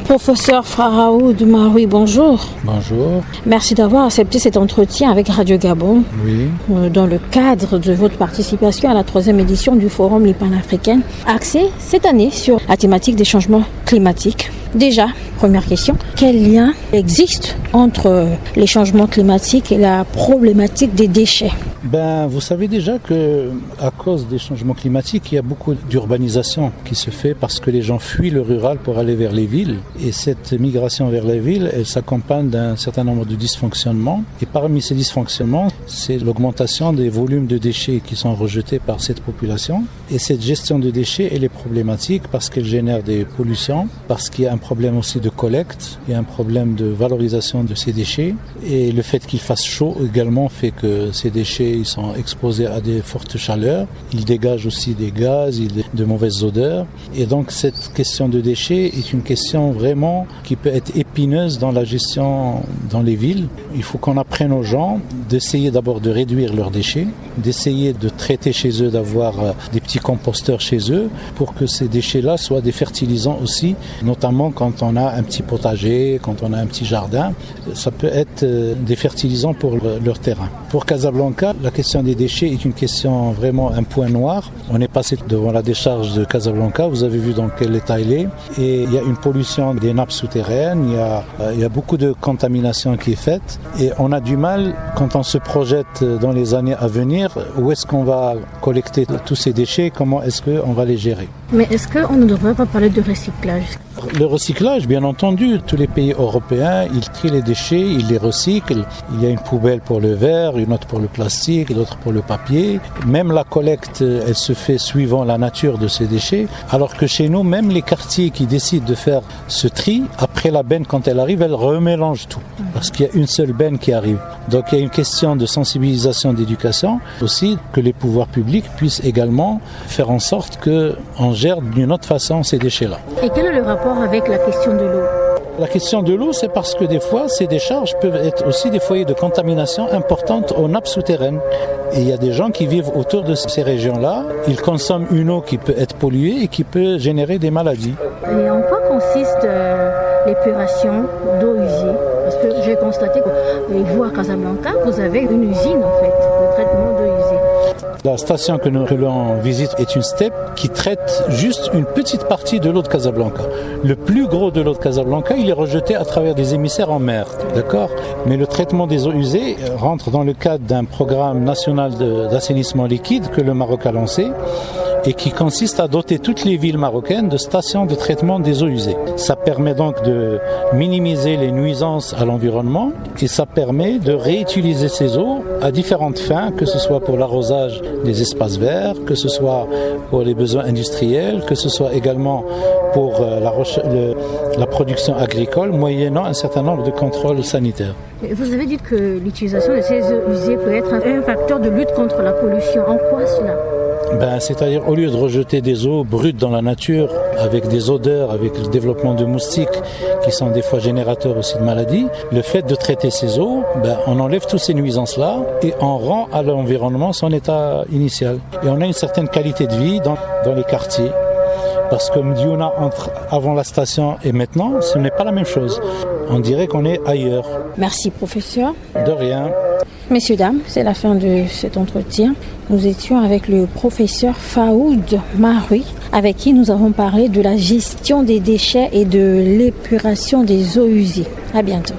Professeur Faraoud Maroui, bonjour. Bonjour. Merci d'avoir accepté cet entretien avec Radio Gabon. Oui. Dans le cadre de votre participation à la 3e édition du Forum Pan-Africain, axé cette année sur la thématique des changements climatiques. Déjà, première question, quel lien existe entre les changements climatiques et la problématique des déchets ? Vous savez déjà que à cause des changements climatiques, il y a beaucoup d'urbanisation qui se fait parce que les gens fuient le rural pour aller vers les villes. Et cette migration vers les villes, elle s'accompagne d'un certain nombre de dysfonctionnements. Et parmi ces dysfonctionnements, c'est l'augmentation des volumes de déchets qui sont rejetés par cette population. Et cette gestion de déchets, elle est problématique parce qu'elle génère des pollutions, parce qu'il y a un problème aussi de collecte, il y a un problème de valorisation de ces déchets. Et le fait qu'il fasse chaud également fait que ces déchets ils sont exposés à des fortes chaleurs. Ils dégagent aussi des gaz, de mauvaises odeurs. Et donc cette question de déchets est une question vraiment qui peut être épineuse dans la gestion dans les villes. Il faut qu'on apprenne aux gens d'essayer d'abord de réduire leurs déchets, d'essayer de traiter chez eux, d'avoir des petits composteurs chez eux pour que ces déchets-là soient des fertilisants aussi, notamment quand on a un petit potager, quand on a un petit jardin. Ça peut être des fertilisants pour leur terrain. Pour Casablanca, la question des déchets est une question vraiment un point noir. On est passé devant la décharge de Casablanca, vous avez vu dans quel état elle est. Et il y a une pollution des nappes souterraines, il y a beaucoup de contamination qui est faite. Et on a du mal, quand on se projette dans les années à venir, où est-ce qu'on va collecter tous ces déchets, comment est-ce qu'on va les gérer. Mais est-ce qu'on ne devrait pas parler de recyclage ? Le recyclage, bien entendu, tous les pays européens, ils trient les déchets, ils les recyclent. Il y a une poubelle pour le verre, une autre pour le plastique, l'autre pour le papier. Même la collecte, elle se fait suivant la nature de ces déchets. Alors que chez nous, même les quartiers qui décident de faire ce tri, après la benne, quand elle arrive, elle remélange tout. Parce qu'il y a une seule benne qui arrive. Donc il y a une question de sensibilisation, d'éducation. Aussi, que les pouvoirs publics puissent également faire en sorte qu'on gère d'une autre façon ces déchets-là. Et quel est le rapport avec la question de l'eau ? La question de l'eau, c'est parce que des fois, ces décharges peuvent être aussi des foyers de contamination importantes aux nappes souterraines. Et il y a des gens qui vivent autour de ces régions-là. Ils consomment une eau qui peut être polluée et qui peut générer des maladies. Et en quoi consiste l'épuration d'eau usée ? Parce que j'ai constaté que vous, à Casablanca, vous avez une usine, en fait, de traitement d'eau usée. La station que l'on visite est une STEP qui traite juste une petite partie de l'eau de Casablanca. Le plus gros de l'eau de Casablanca, il est rejeté à travers des émissaires en mer, d'accord ? Mais le traitement des eaux usées rentre dans le cadre d'un programme national d'assainissement liquide que le Maroc a lancé et qui consiste à doter toutes les villes marocaines de stations de traitement des eaux usées. Ça permet donc de minimiser les nuisances à l'environnement et ça permet de réutiliser ces eaux à différentes fins, que ce soit pour l'arrosage des espaces verts, que ce soit pour les besoins industriels, que ce soit également pour la production agricole, moyennant un certain nombre de contrôles sanitaires. Vous avez dit que l'utilisation de ces eaux usées peut être un facteur de lutte contre la pollution. En quoi cela ? C'est-à-dire au lieu de rejeter des eaux brutes dans la nature avec des odeurs, avec le développement de moustiques qui sont des fois générateurs aussi de maladies, le fait de traiter ces eaux, on enlève toutes ces nuisances-là et on rend à l'environnement son état initial. Et on a une certaine qualité de vie dans les quartiers. Parce que Mediouna, entre avant la station et maintenant, ce n'est pas la même chose. On dirait qu'on est ailleurs. Merci, professeur. De rien. Messieurs, dames, c'est la fin de cet entretien. Nous étions avec le professeur Faraoud Maroui, avec qui nous avons parlé de la gestion des déchets et de l'épuration des eaux usées. À bientôt.